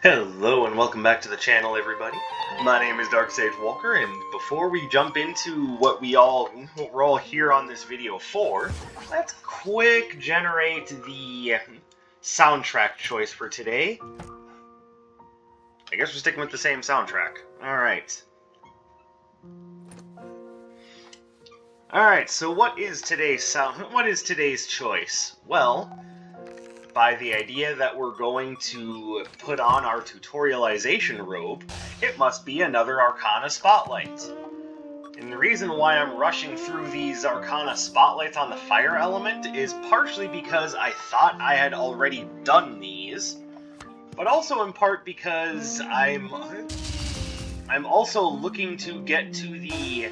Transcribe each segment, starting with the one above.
Hello and welcome back to the channel, everybody. My name is Dark Sage Walker, and before we jump into what we're all here on this video for, let's quick generate the soundtrack choice for today. I guess we're sticking with the same soundtrack. Alright. Alright, so what is today's choice? Well, by the idea that we're going to put on our tutorialization robe, it must be another Arcana spotlight. And the reason why I'm rushing through these Arcana spotlights on the fire element is partially because I thought I had already done these, but also in part because I'm also looking to get to the...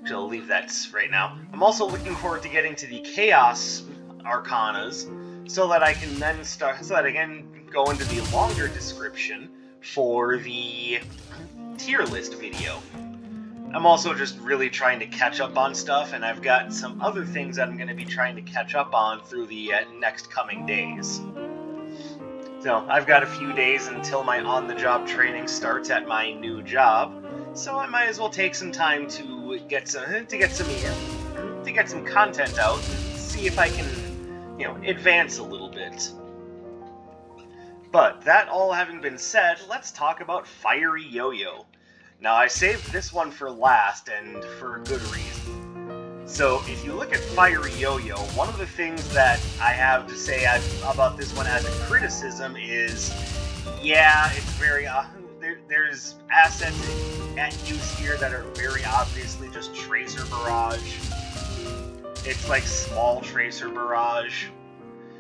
I'll leave that right now. I'm also looking forward to getting to the Chaos Arcanas, so that I can then go into the longer description for the tier list video. I'm also just really trying to catch up on stuff, and I've got some other things that I'm going to be trying to catch up on through the next coming days. So I've got a few days until my on-the-job training starts at my new job, so I might as well take some time to get some content out, and see if I can advance a little bit. But that all having been said, let's talk about Fiery Yo-Yo. Now, I saved this one for last, and for a good reason. So, if you look at Fiery Yo-Yo, one of the things that I have to say about this one as a criticism is, yeah, it's very... there's assets at use here that are very obviously just Tracer Barrage. It's like small Tracer Barrage,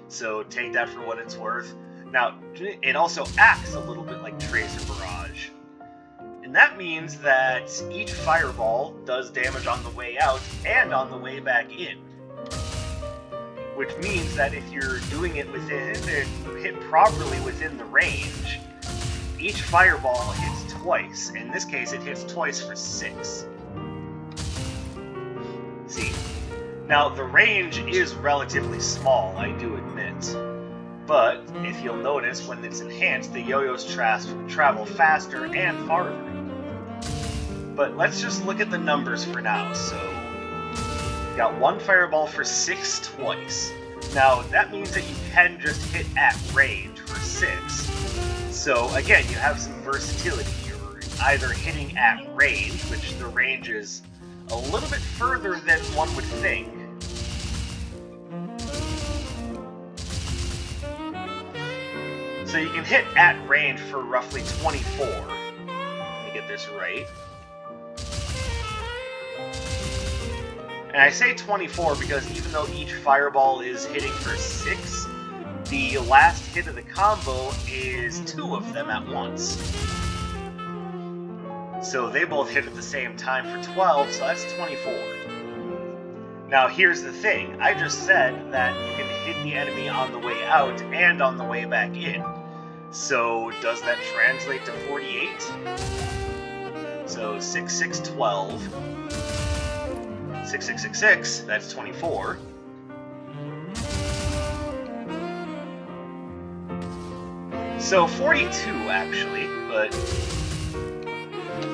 so take that for what it's worth. Now, it also acts a little bit like Tracer Barrage, and that means that each fireball does damage on the way out and on the way back in. Which means that if you're doing it hit properly within the range, each fireball hits twice. In this case, it hits twice for 6. See? Now, the range is relatively small, I do admit. But, if you'll notice, when it's enhanced, the yo-yos travel faster and farther. But let's just look at the numbers for now. So, you got one fireball for 6 twice. Now, that means that you can just hit at range for 6. So, again, you have some versatility. You're either hitting at range, which the range is a little bit further than one would think. So you can hit at range for roughly 24. Let me get this right. And I say 24 because even though each fireball is hitting for 6, the last hit of the combo is 2 of them at once. So they both hit at the same time for 12, so that's 24. Now here's the thing, I just said that you can hit the enemy on the way out and on the way back in. So does that translate to 48? So 6, 6, 12. 6, 6, 6, 6, that's 24. So 42 actually, but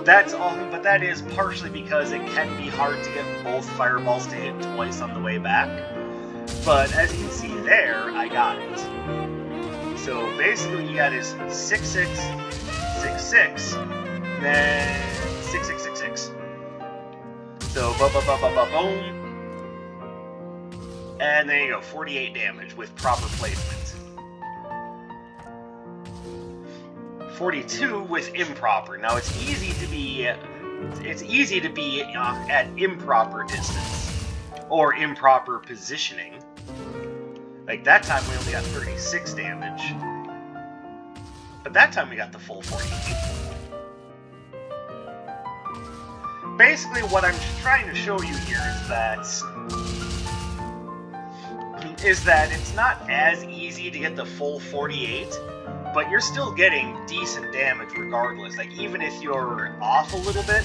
that's all. But that is partially because it can be hard to get both fireballs to hit twice on the way back. But as you can see there, I got it. So basically, you got his 6, 6, 6, 6, then 6, 6, 6, 6. So boom, and there you go, 48 damage with proper placement. 42 with improper. Now it's easy to be at improper distance or improper positioning. Like that time we only got 36 damage, but that time we got the full 48. Basically, what I'm trying to show you here is that it's not as easy to get the full 48. But you're still getting decent damage regardless. Like, even if you're off a little bit,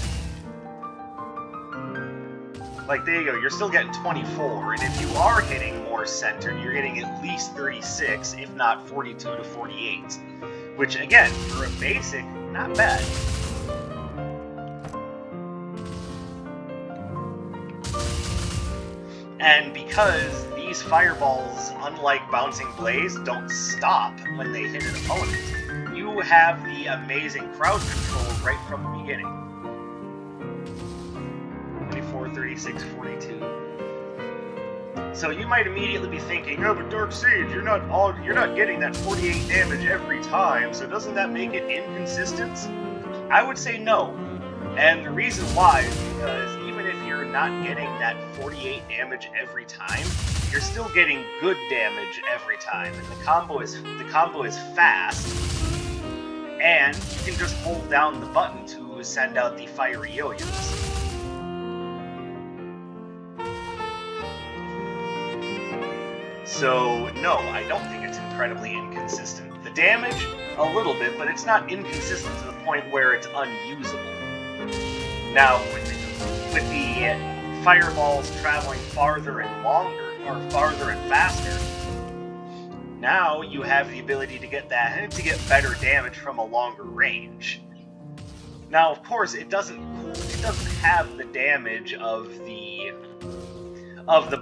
Like, there you go, you're still getting 24, and if you are hitting more centered, you're getting at least 36, if not 42 to 48. Which, again, for a basic, not bad. And because these fireballs, unlike Bouncing Blaze, don't stop when they hit an opponent, you have the amazing crowd control right from the beginning. 24, 36, 42. So you might immediately be thinking, oh, but Dark Sage, you're not getting that 48 damage every time, so doesn't that make it inconsistent? I would say no. And the reason why is because even if you're not getting that 48 damage every time, you're still getting good damage every time. And the combo is fast, and you can just hold down the button to send out the fiery yo-yos. So, no, I don't think it's incredibly inconsistent. The damage, a little bit, but it's not inconsistent to the point where it's unusable. Now, with the fireballs traveling farther and longer, or farther and faster, now you have the ability to get better damage from a longer range. Now, of course, it doesn't have the damage of the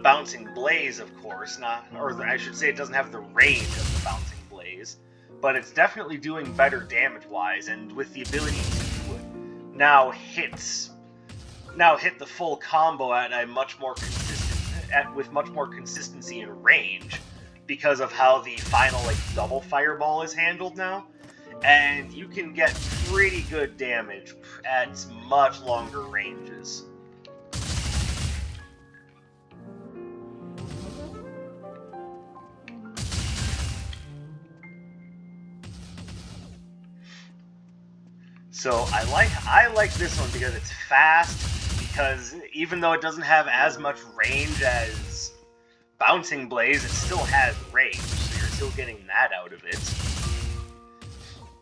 Bouncing Blaze, of course, or I should say it doesn't have the range of the Bouncing Blaze, but it's definitely doing better damage-wise, and with the ability to now hit the full combo at a much more with much more consistency and range, because of how the final double fireball is handled now, and you can get pretty good damage at much longer ranges. So I like this one because it's fast, because even though it doesn't have as much range as Bouncing Blaze, it still has range, so you're still getting that out of it.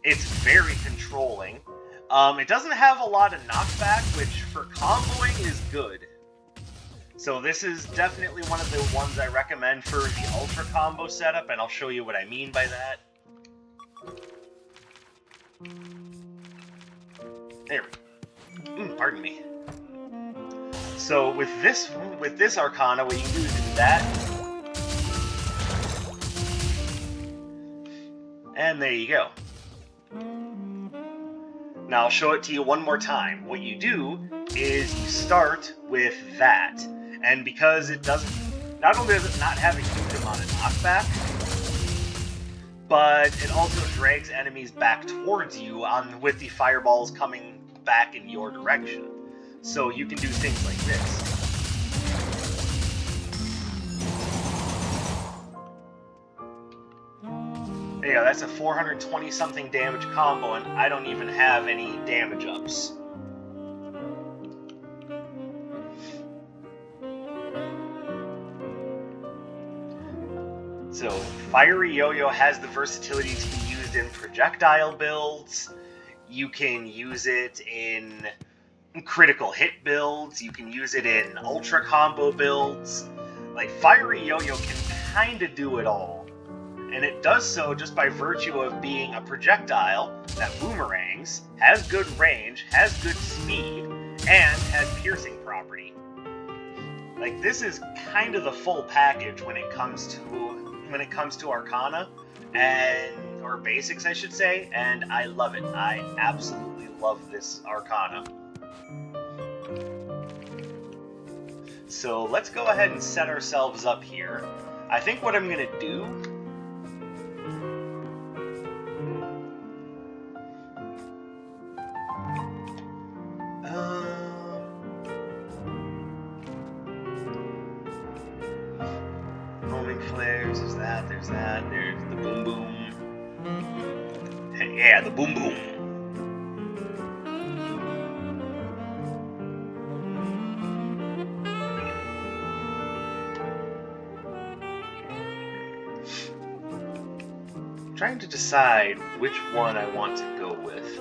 It's very controlling. It doesn't have a lot of knockback, which for comboing is good. So this is definitely one of the ones I recommend for the Ultra Combo setup, and I'll show you what I mean by that. There we go. Pardon me. So with this Arcana, what you can do is do that. And there you go. Now I'll show it to you one more time. What you do is you start with that. And because it doesn't, not only does it not have a huge amount of knockback, but it also drags enemies back towards you with the fireballs coming back in your direction. So you can do things like this. There you go, that's a 420 something damage combo, and I don't even have any damage ups. So, Fiery Yo-Yo has the versatility to be used in projectile builds. You can use it in critical hit builds. You can use it in ultra combo builds. Like, Fiery Yo-Yo can kinda do it all. And it does so just by virtue of being a projectile that boomerangs, has good range, has good speed, and has piercing property. Like, this is kind of the full package when it comes to Arcana, or basics, I should say, and I love it. I absolutely love this Arcana. So let's go ahead and set ourselves up here. I think what I'm gonna do flares, there's the boom boom. Yeah, the boom boom. I'm trying to decide which one I want to go with.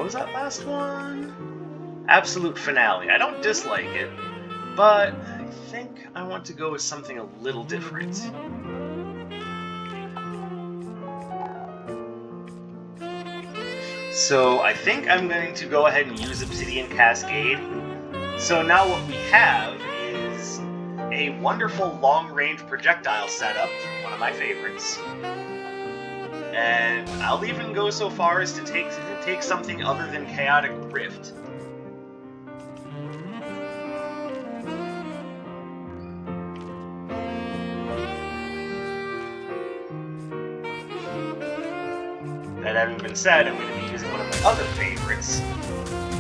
what was that last one? Absolute Finale. I don't dislike it, but I think I want to go with something a little different. So I think I'm going to go ahead and use Obsidian Cascade. So now what we have is a wonderful long-range projectile setup, one of my favorites. And I'll even go so far as to take something other than Chaotic Rift. That having been said, I'm going to be using one of my other favorites.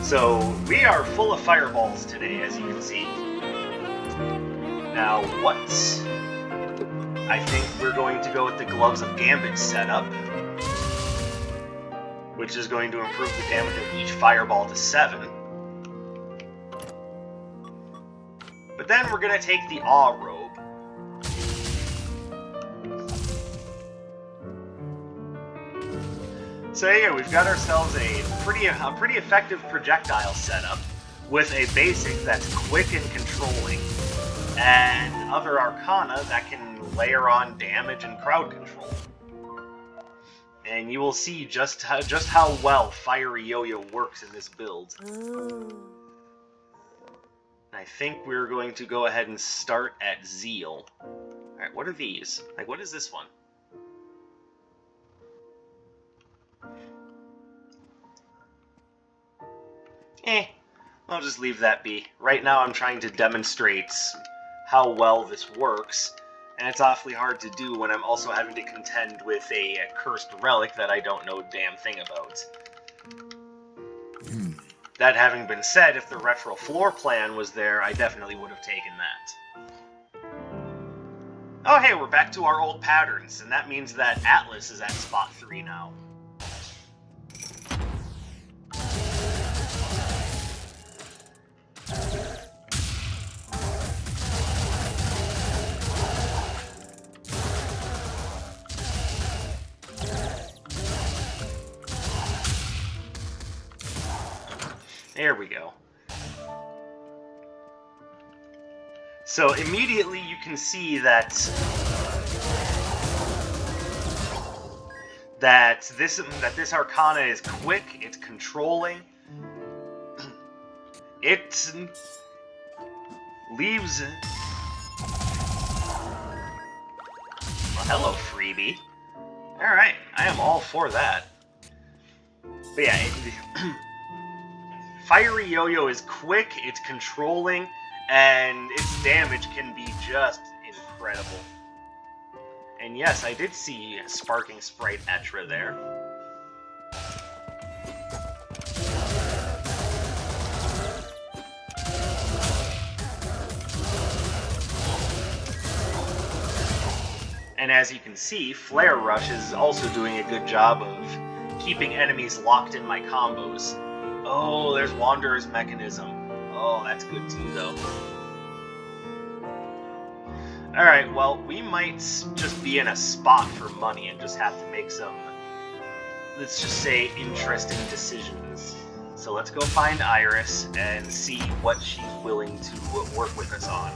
So we are full of fireballs today, as you can see. Now, what? I think we're going to go with the Gloves of Gambit setup, which is going to improve the damage of each fireball to 7. But then we're going to take the Awe Robe. So yeah, we've got ourselves a pretty effective projectile setup with a basic that's quick and controlling, and other Arcana that can layer on damage and crowd control. And you will see just how well Fiery Yo-Yo works in this build. I think we're going to go ahead and start at Zeal. Alright, what are these? Like, what is this one? I'll just leave that be. Right now I'm trying to demonstrate how well this works, and it's awfully hard to do when I'm also having to contend with a cursed relic that I don't know a damn thing about. That having been said, if the retro floor plan was there, I definitely would have taken that. Oh hey, we're back to our old patterns, and that means that Atlas is at spot 3 now. There we go. So immediately you can see that this Arcana is quick, it's controlling, it leaves. Well, hello, freebie. All right, I am all for that. But yeah. Fiery Yo-Yo is quick, it's controlling, and its damage can be just incredible. And yes, I did see Sparking Sprite Etra there. And as you can see, Flare Rush is also doing a good job of keeping enemies locked in my combos. Oh, there's Wanderer's Mechanism. Oh, that's good too, though. Alright, well, we might just be in a spot for money and just have to make some, let's just say, interesting decisions. So let's go find Iris and see what she's willing to work with us on.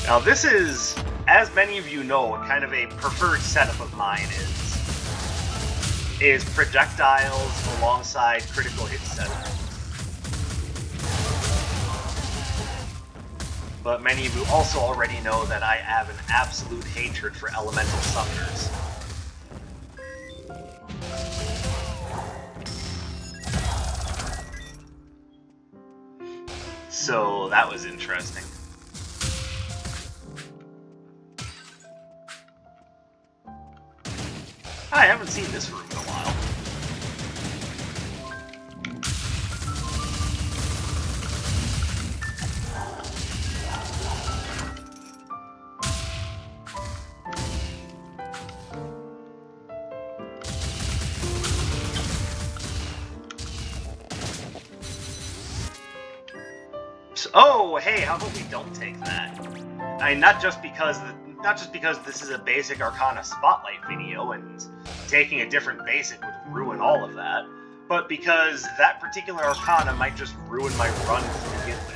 Now this is, as many of you know, kind of a preferred setup of mine is projectiles alongside critical hit setup. But many of you also already know that I have an absolute hatred for elemental summoners. So that was interesting. I haven't seen this room in a while. Oh, hey, how about we don't take that? I mean, not just because this is a basic Arcana spotlight video and taking a different basic would ruin all of that, but because that particular Arcana might just ruin my run to begin with.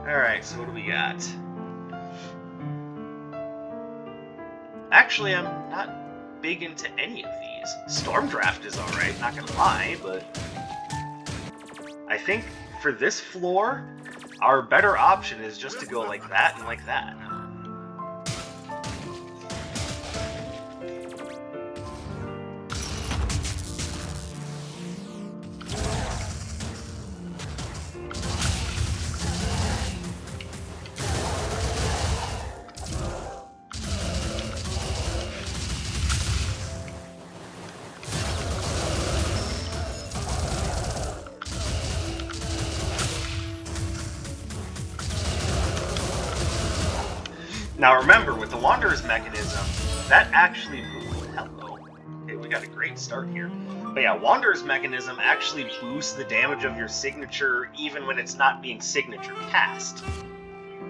Alright, so what do we got? Actually, I'm not big into any of these. Stormdraft is alright, not gonna lie, but I think for this floor, our better option is just to go like that and like that. Now remember, with the Wanderer's mechanism, that actually... Hello. Okay, we got a great start here. But yeah, Wanderer's mechanism actually boosts the damage of your signature even when it's not being signature cast.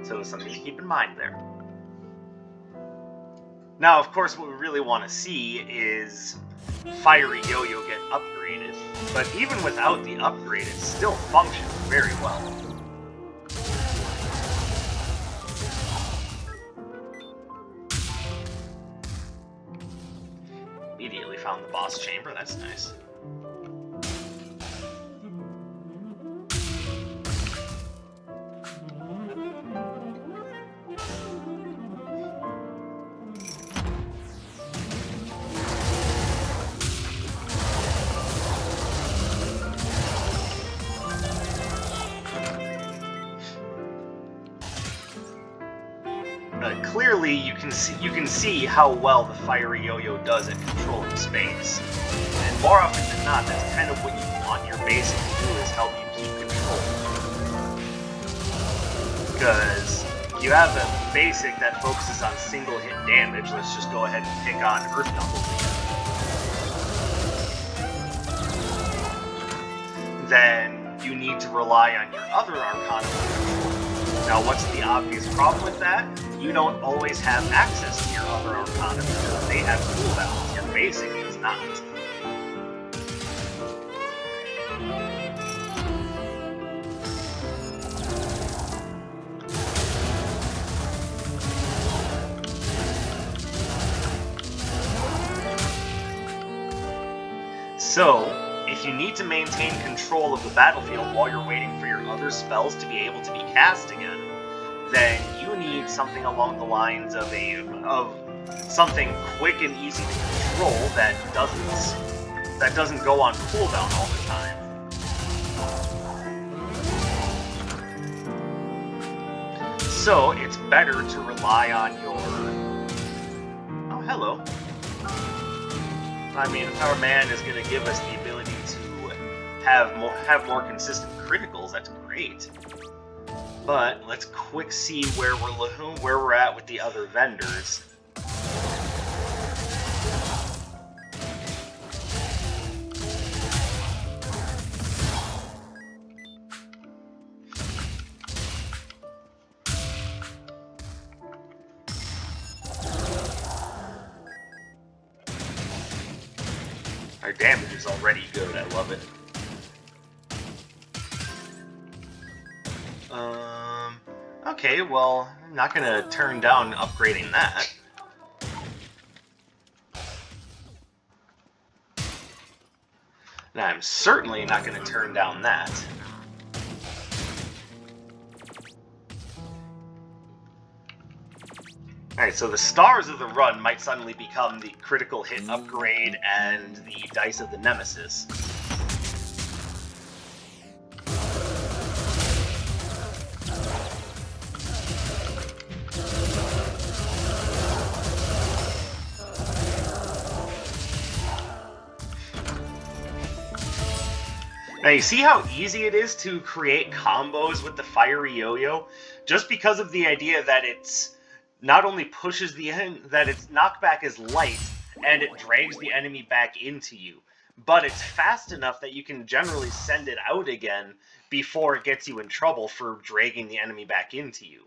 So something to keep in mind there. Now, of course, what we really want to see is Fiery Yo-Yo get upgraded. But even without the upgrade, it still functions very well. Immediately found the boss chamber, that's nice. Clearly, you can see how well the Fiery Yo-Yo does at controlling space. And more often than not, that's kind of what you want your basic to do, is help you keep control. Because you have a basic that focuses on single hit damage. Let's just go ahead and pick on Earth Double. Then you need to rely on your other Arcana for control. Now, what's the obvious problem with that? You don't always have access to your other Arcana because they have cooldowns. Your basic does not. So, if you need to maintain control of the battlefield while you're waiting for your other spells to be able to be cast again, then you need something along the lines of something quick and easy to control that doesn't go on cooldown all the time. So it's better to rely on your... Oh, hello. I mean, if our man is going to give us the ability to have more consistent criticals, that's great. But let's quick see where we're at with the other vendors. Our damage is already good, I love it. Okay, well, I'm not gonna turn down upgrading that. And I'm certainly not gonna turn down that. Alright, so the stars of the run might suddenly become the critical hit upgrade and the dice of the Nemesis. Now you see how easy it is to create combos with the Fiery Yo-Yo? Just because of the idea that it's not only pushes the end, that its knockback is light, and it drags the enemy back into you. But it's fast enough that you can generally send it out again before it gets you in trouble for dragging the enemy back into you.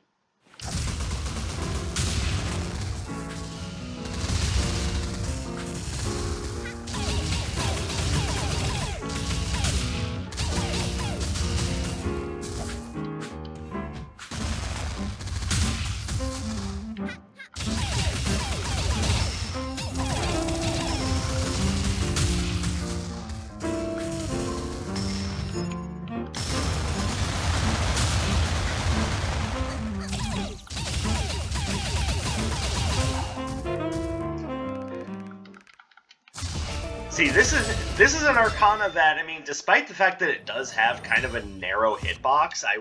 See, this is an Arcana that, I mean, despite the fact that it does have kind of a narrow hitbox, I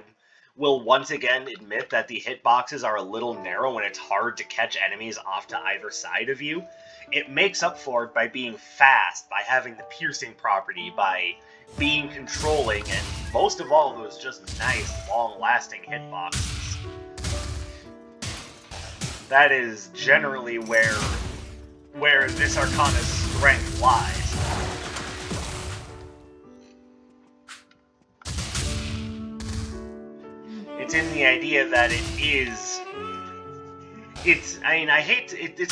will once again admit that the hitboxes are a little narrow and it's hard to catch enemies off to either side of you. It makes up for it by being fast, by having the piercing property, by being controlling, and most of all, those just nice, long-lasting hitboxes. That is generally where this Arcana's strength lies. It's in the idea that it's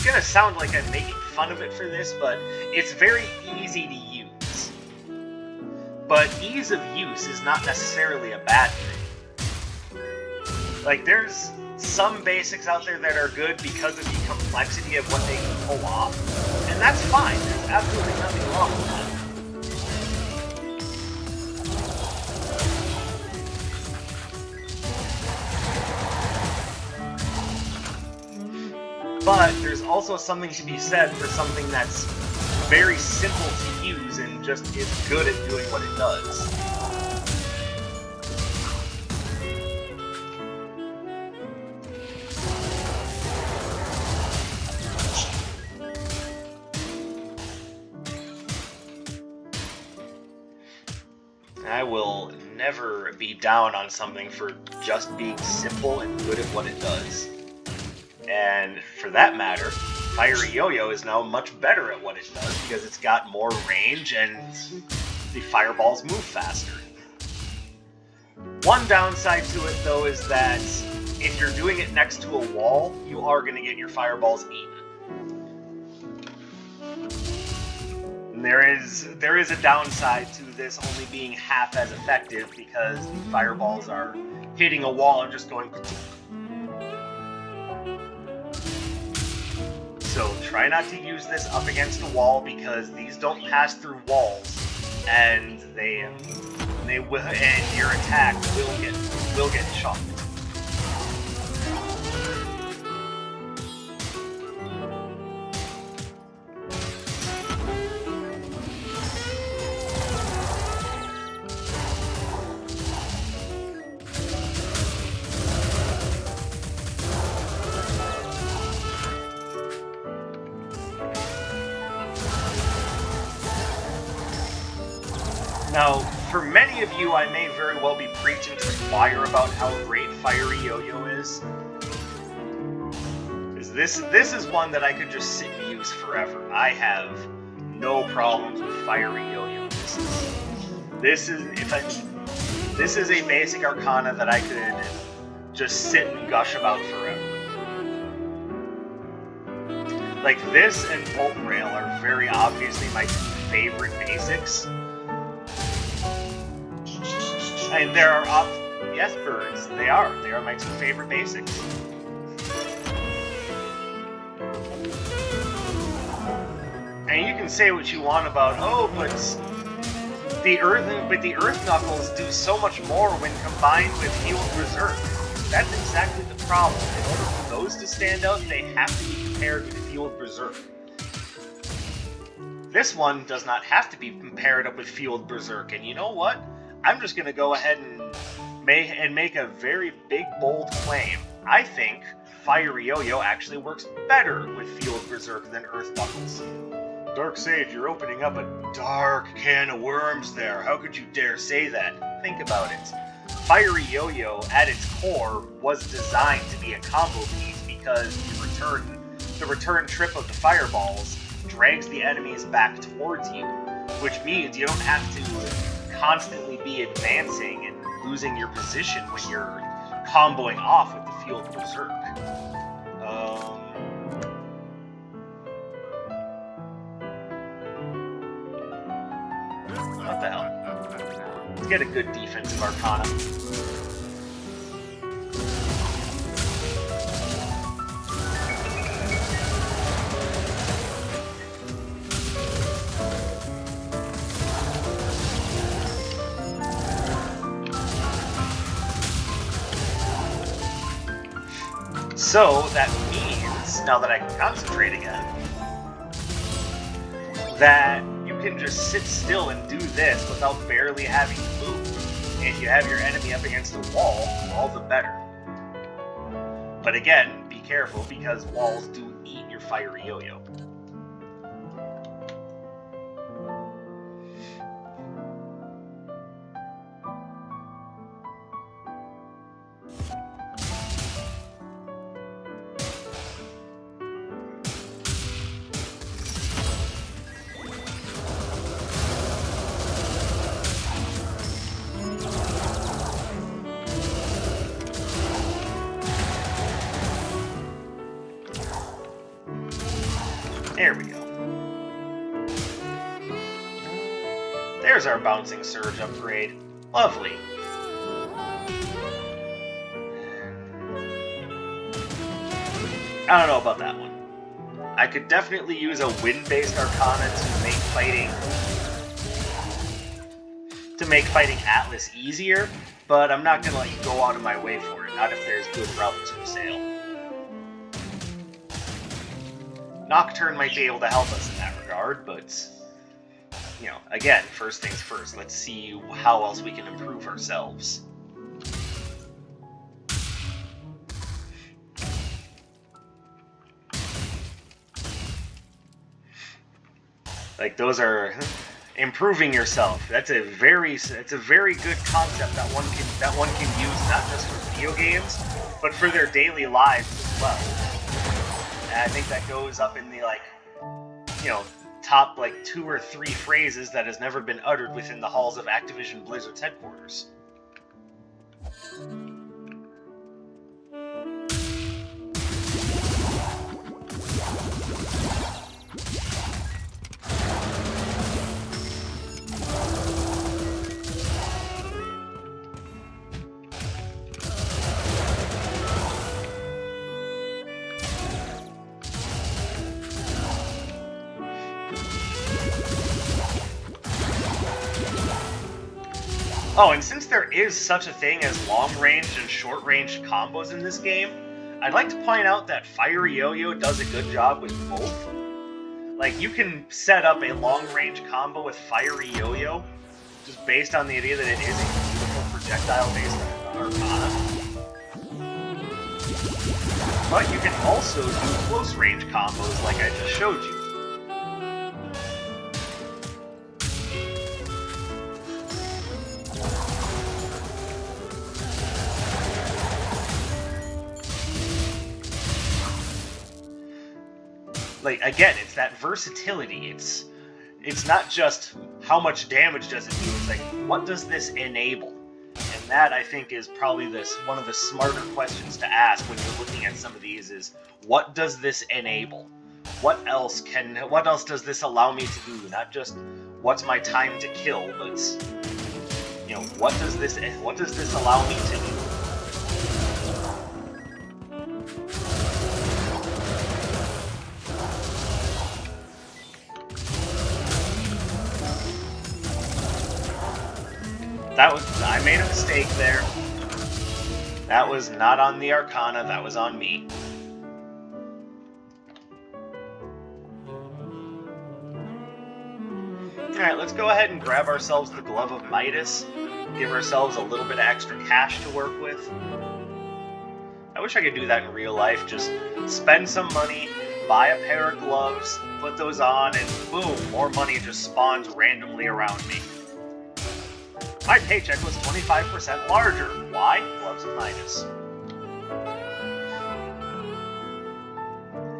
gonna sound like I'm making fun of it for this, but it's very easy to use. But ease of use is not necessarily a bad thing. Like, there's some basics out there that are good because of the complexity of what they can pull off, and that's fine. There's absolutely nothing wrong with that. But there's also something to be said for something that's very simple to use and just is good at doing what it does. I will never be down on something for just being simple and good at what it does. And for that matter, Fiery Yo-Yo is now much better at what it does because it's got more range and the fireballs move faster. One downside to it, though, is that if you're doing it next to a wall, you are going to get your fireballs eaten. And there is a downside to this only being half as effective because the fireballs are hitting a wall and just going... So try not to use this up against a wall because these don't pass through walls, and and your attack will get chunked. Now, for many of you, I may very well be preaching to the choir about how great Fiery Yo-Yo is. This is one that I could just sit and use forever. I have no problems with Fiery Yo-Yo. This is a basic Arcana that I could just sit and gush about forever. Like, this and Bolt Rail are very obviously my two favorite basics. And there are yes, birds. They are my two favorite basics. And you can say what you want about, oh, but the Earth Knuckles do so much more when combined with Field Berserk. That's exactly the problem. In order for those to stand out, they have to be compared with Field Berserk. This one does not have to be paired up with Field Berserk, and you know what? I'm just going to go ahead and make a very big, bold claim. I think Fiery Yo-Yo actually works better with Field Berserk than Earth Knuckles. Dark Sage, you're opening up a dark can of worms there. How could you dare say that? Think about it. Fiery Yo-Yo, at its core, was designed to be a combo piece because the return trip of the fireballs drags the enemies back towards you, which means you don't have to constantly be advancing and losing your position when you're comboing off with the Field Berserk. What the hell? Let's get a good defensive Arcana. So that means, now that I can concentrate again, that you can just sit still and do this without barely having to move. And if you have your enemy up against a wall, all the better. But again, be careful because walls do eat your fiery yo-yo. There we go. There's our Bouncing Surge upgrade. Lovely. I don't know about that one. I could definitely use a wind-based Arcana to make fighting Atlas easier, but I'm not gonna go out of my way for it, not if there's good routes for sale. Nocturne might be able to help us in that regard, but, you know, again, first things first, let's see how else we can improve ourselves. Like, those are improving yourself. That's a very good concept that one can use not just for video games, but for their daily lives as well. And I think that goes up in the, like, you know, top, like, 2 or 3 phrases that has never been uttered within the halls of Activision Blizzard's headquarters. Oh, and since there is such a thing as long-range and short-range combos in this game, I'd like to point out that Fiery Yo-Yo does a good job with both. Like, you can set up a long-range combo with Fiery Yo-Yo, just based on the idea that it is a beautiful projectile-based Arcana. But you can also do close-range combos like I just showed you. Like, again, it's that versatility. It's not just how much damage does it do. It's like, what does this enable? And that, I think, is probably one of the smarter questions to ask when you're looking at some of these is, what does this enable? What else does this allow me to do? Not just what's my time to kill, but, you know, what does this allow me to do? I made a mistake there. That was not on the Arcana, that was on me. Alright, let's go ahead and grab ourselves the Glove of Midas. Give ourselves a little bit of extra cash to work with. I wish I could do that in real life. Just spend some money, buy a pair of gloves, put those on, and boom, more money just spawns randomly around me. My paycheck was 25% larger. Why? Gloves of Midas.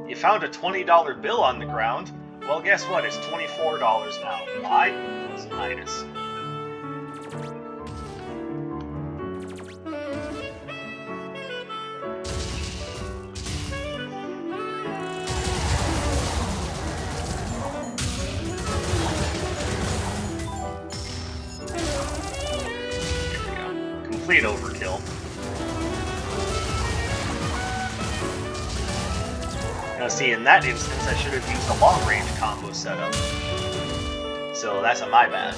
You found a $20 bill on the ground. Well, guess what? It's $24 now. Why? Plus minus. Here we go. Complete overkill. Now see, in that instance, I should have used a long-range combo setup. So that's on my bad.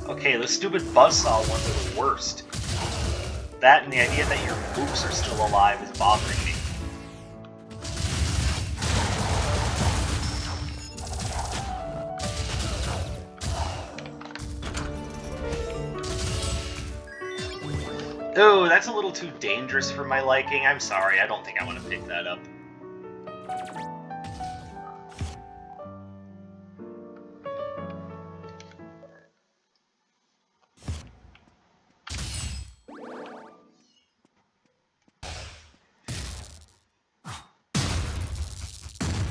Okay, those stupid buzzsaw ones are the worst. That and the idea that your moves are still alive is bothering me. Oh, that's a little too dangerous for my liking. I'm sorry, I don't think I want to pick that up.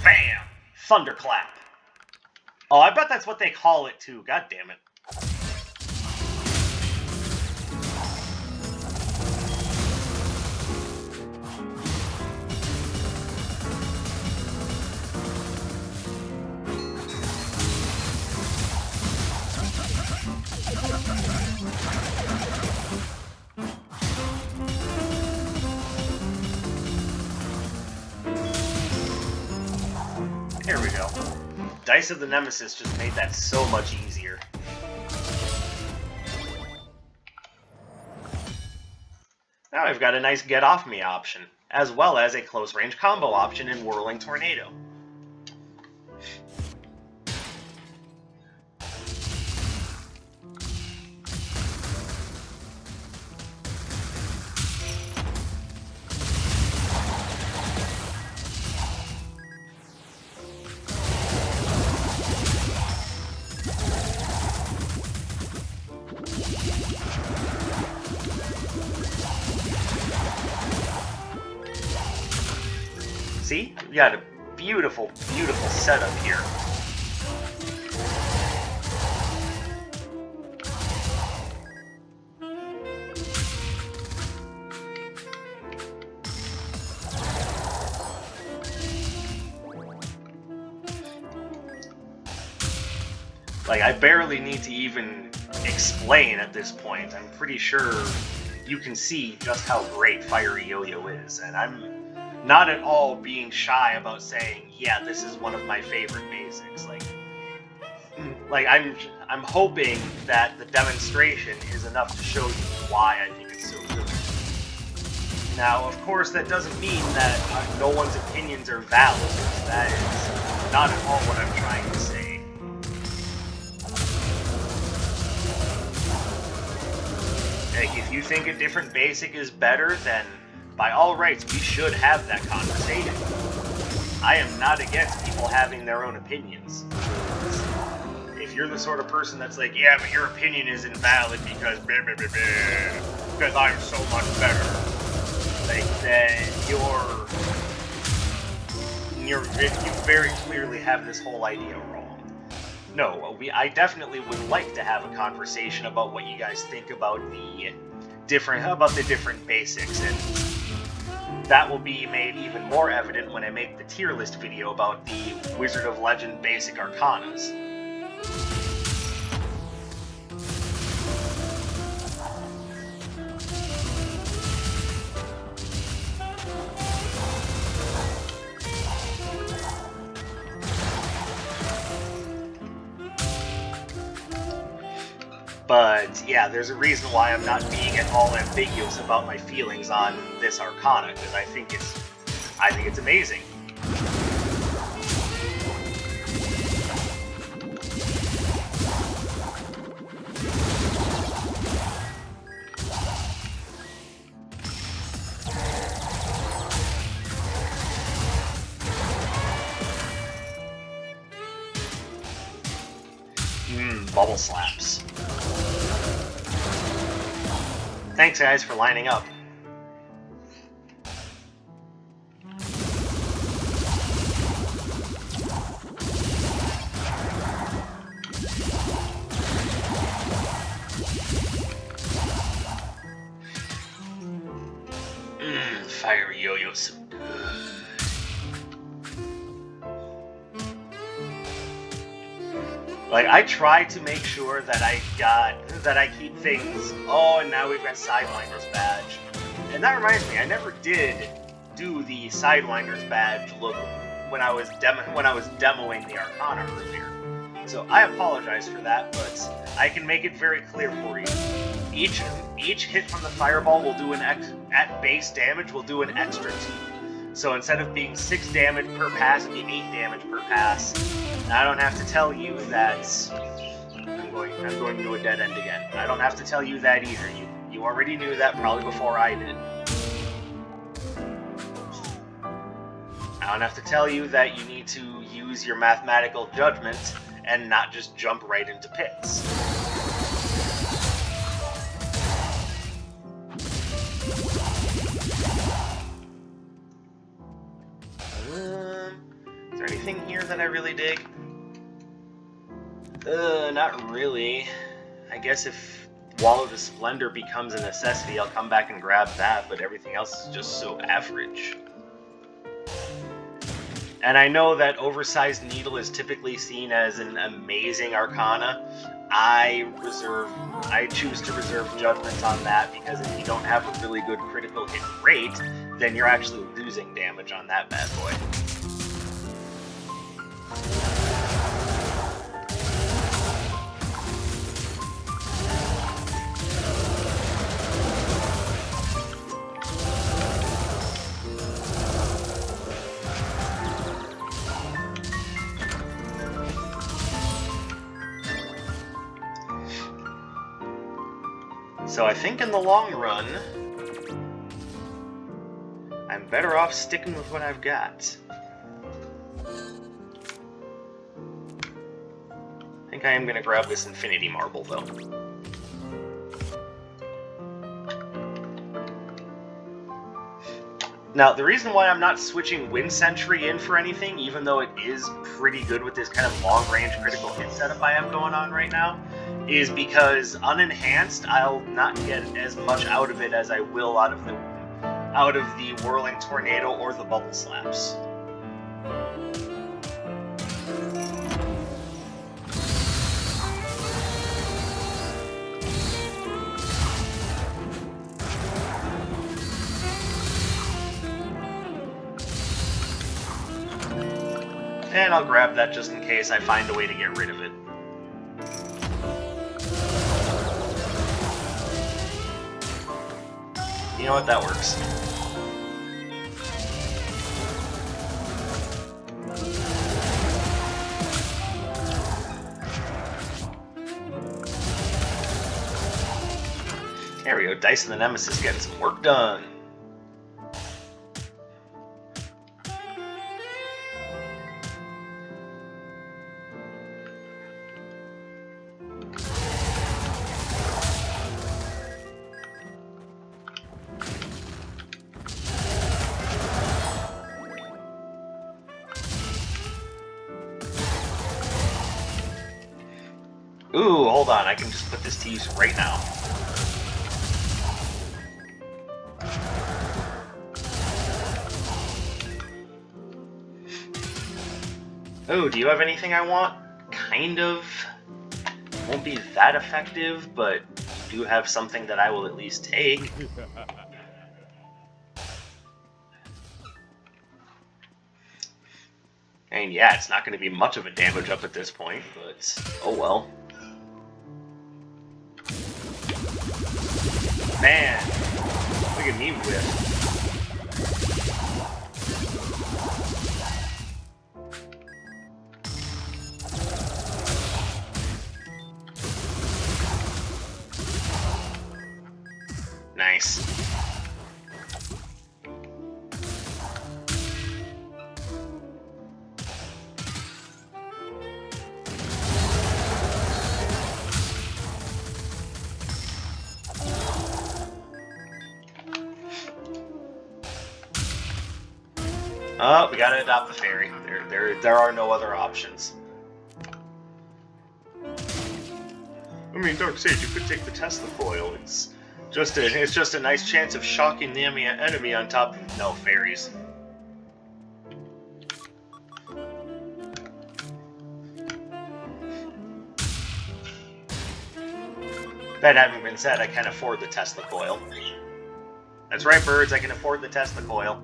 Bam! Thunderclap. Oh, I bet that's what they call it too. God damn it. There we go. Dice of the Nemesis just made that so much easier. Now I've got a nice get off me option, as well as a close range combo option in Whirling Tornado. See? We got a beautiful, beautiful setup here. Like, I barely need to even explain at this point. I'm pretty sure you can see just how great Fiery Yo-Yo is, and I'm not at all being shy about saying, yeah, this is one of my favorite basics. Like I'm hoping that the demonstration is enough to show you why I think it's so good. Now, of course, that doesn't mean that no one's opinions are valid. That is not at all what I'm trying to say. Like, if you think a different basic is better, then by all rights, we should have that conversation. I am not against people having their own opinions. If you're the sort of person that's like, yeah, but your opinion is invalid because blah, blah, blah, blah, because I'm so much better, like, then you very clearly have this whole idea wrong. No, I definitely would like to have a conversation about what you guys think about the different basics, and that will be made even more evident when I make the tier list video about the Wizard of Legend basic Arcanas. But yeah, there's a reason why I'm not being at all ambiguous about my feelings on this Arcana, because I think it's amazing. bubble slaps. Thanks, guys, for lining up. Fiery yo-yo so good. Like, I try to make sure that I keep things. Oh, and now we've got Sidewinder's badge. And that reminds me, I never did do the Sidewinder's badge look when I was demoing the Arcana earlier. So I apologize for that, but I can make it very clear for you. Each hit from the fireball will do at base damage will do an extra 2. So instead of being 6 damage per pass, it'll be 8 damage per pass. And I don't have to tell you that I'm going to a dead end again. I don't have to tell you that either. You already knew that probably before I did. I don't have to tell you that you need to use your mathematical judgment and not just jump right into pits. Is there anything here that I really dig? Not really. I guess if Wall of the Splendor becomes a necessity, I'll come back and grab that, but everything else is just so average. And I know that Oversized Needle is typically seen as an amazing Arcana. I choose to reserve judgment on that, because if you don't have a really good critical hit rate, then you're actually losing damage on that bad boy. So I think in the long run, I'm better off sticking with what I've got. I think I am going to grab this Infinity Marble, though. Now, the reason why I'm not switching Wind Sentry in for anything, even though it is pretty good with this kind of long-range critical hit setup I have going on right now, is because unenhanced, I'll not get as much out of it as I will out of the Whirling Tornado or the Bubble Slaps. And I'll grab that just in case I find a way to get rid of it. You know what, that works. There we go, Dice and the Nemesis getting some work done. Ooh, hold on, I can just put this to use right now. Oh, do you have anything I want? Kind of. Won't be that effective, but you do have something that I will at least take. And yeah, it's not going to be much of a damage up at this point, but oh well. Man, look at me whip. Nice. Oh, we gotta adopt the fairy. There are no other options. I mean, Darkseid, you could take the Tesla coil. It's just a nice chance of shocking the enemy on top of no fairies. That having been said, I can afford the Tesla coil. That's right, birds, I can afford the Tesla coil.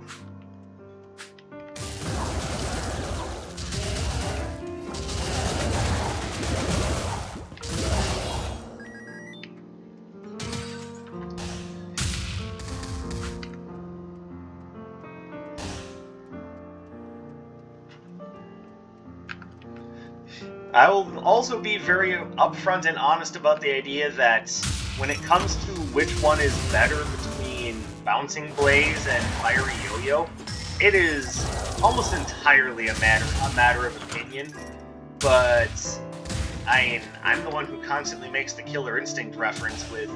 I will also be very upfront and honest about the idea that when it comes to which one is better between Bouncing Blaze and Fiery Yo-Yo, it is almost entirely a matter of opinion. But I'm the one who constantly makes the Killer Instinct reference with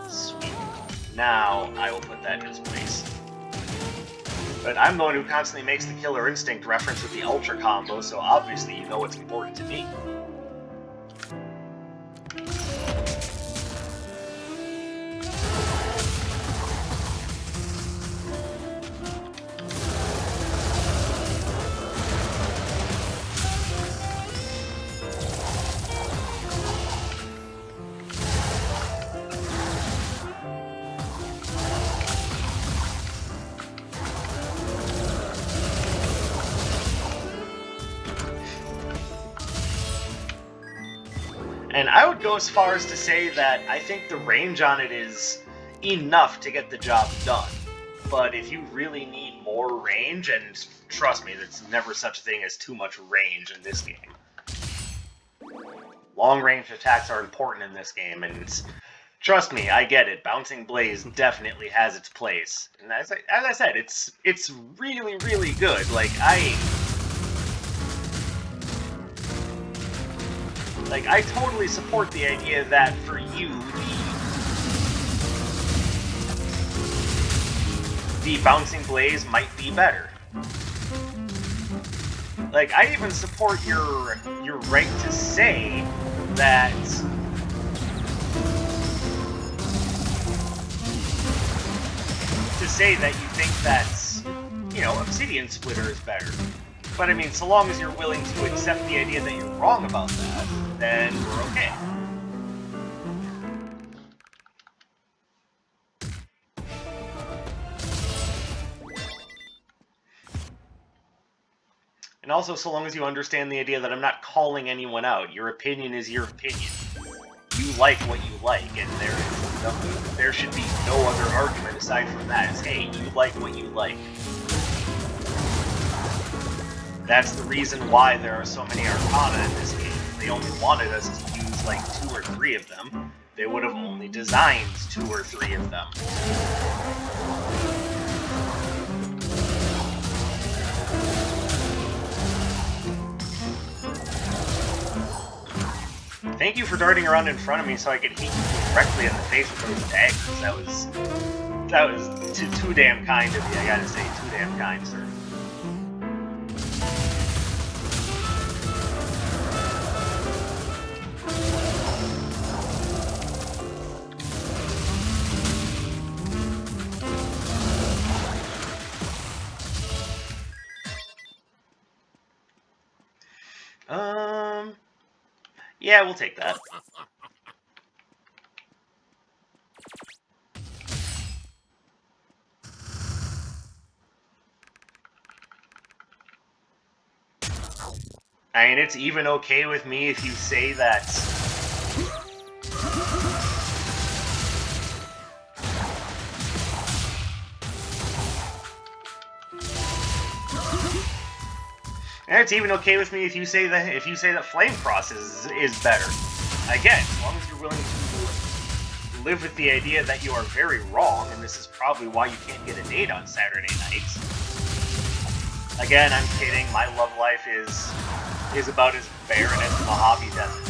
Sweet. Now I will put that in its place. But I'm the one who constantly makes the Killer Instinct reference with the Ultra combo, so obviously you know what's important to me. And I would go as far as to say that I think the range on it is enough to get the job done. But if you really need more range, and trust me, there's never such a thing as too much range in this game. Long-range attacks are important in this game, and trust me, I get it. Bouncing Blaze definitely has its place. And as I said, it's really, really good. Like, I totally support the idea that for you, the Bouncing Blaze might be better. Like, I even support your right to say that you think that, you know, Obsidian Splitter is better. But I mean, so long as you're willing to accept the idea that you're wrong about that, then we're okay. And also, so long as you understand the idea that I'm not calling anyone out, your opinion is your opinion. You like what you like, and there should be no other argument aside from that. It's, hey, you like what you like. That's the reason why there are so many Arcana in this game. If they only wanted us to use like 2 or 3 of them, they would have only designed 2 or 3 of them. Thank you for darting around in front of me so I could hit you directly in the face with those daggers. That was too damn kind of you, I gotta say. Too damn kind, sir. Yeah, we'll take that. I mean, it's even okay with me if you say that... And it's even okay with me if you say that Flame Cross is better. Again, as long as you're willing to live with the idea that you are very wrong, and this is probably why you can't get a date on Saturday nights. Again, I'm kidding. My love life is about as barren as the Mojave Desert.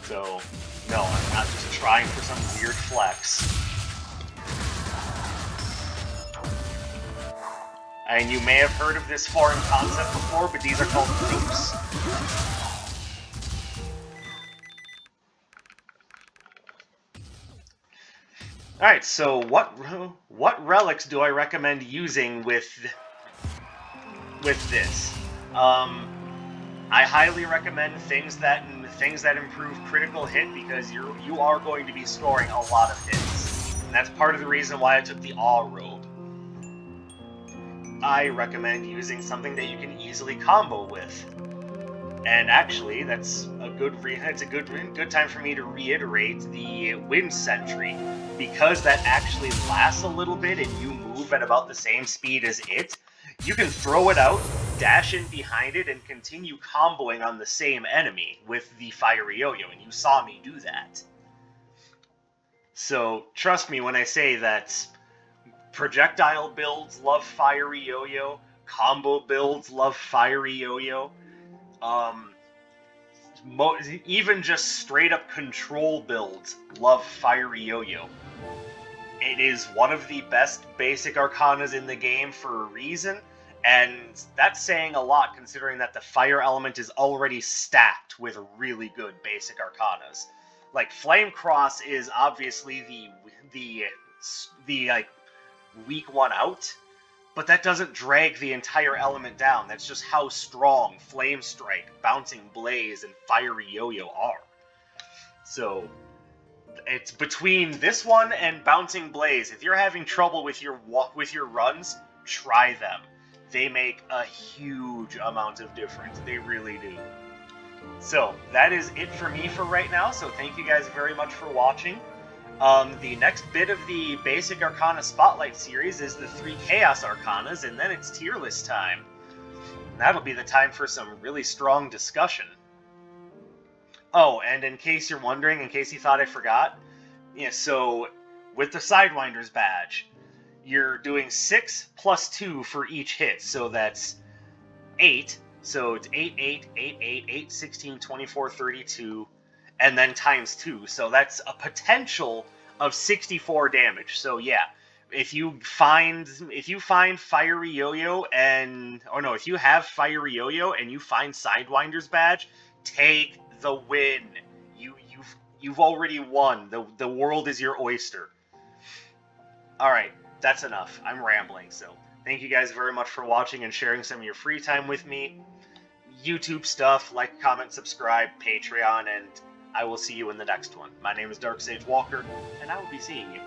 So, no, I'm not just trying for some weird flex. And you may have heard of this foreign concept before, but these are called dupes. Alright, so what relics do I recommend using with this? I highly recommend things that improve critical hit, because you are going to be scoring a lot of hits. And that's part of the reason why I took the Awe Robe. I recommend using something that you can easily combo with. And actually, that's a good time for me to reiterate the Wind Sentry, because that actually lasts a little bit and you move at about the same speed as it. You can throw it out, dash in behind it, and continue comboing on the same enemy with the Fiery Yo-Yo, and you saw me do that. So, trust me when I say that projectile builds love Fiery Yo-Yo, combo builds love Fiery Yo-Yo, even just straight up control builds love Fiery Yo-Yo. It is one of the best basic Arcanas in the game for a reason, and that's saying a lot considering that the fire element is already stacked with really good basic Arcanas. Like, Flame Cross is obviously the like weak one out, but that doesn't drag the entire element down. That's just how strong Flame Strike, Bouncing Blaze, and Fiery Yo-Yo are. So it's between this one and Bouncing Blaze. If you're having trouble with your runs, try them. They make a huge amount of difference. They really do. So that is it for me for right now. So thank you guys very much for watching. The next bit of the Basic Arcana Spotlight series is the 3 Chaos Arcanas, and then it's tier list time. That'll be the time for some really strong discussion. Oh, and in case you're wondering, in case you thought I forgot, yeah, so with the Sidewinder's badge, you're doing 6 plus 2 for each hit, so that's 8. So it's 8, 8, 8, 8, 8, 16, 24, 32, and then times 2. So that's a potential of 64 damage. So yeah, if you find Fiery Yo-Yo if you have Fiery Yo-Yo and you find Sidewinder's badge, take the win. You've already won. The world is your oyster. Alright, that's enough. I'm rambling, so thank you guys very much for watching and sharing some of your free time with me. YouTube stuff, like, comment, subscribe, Patreon, and I will see you in the next one. My name is Dark Sage Walker, and I will be seeing you.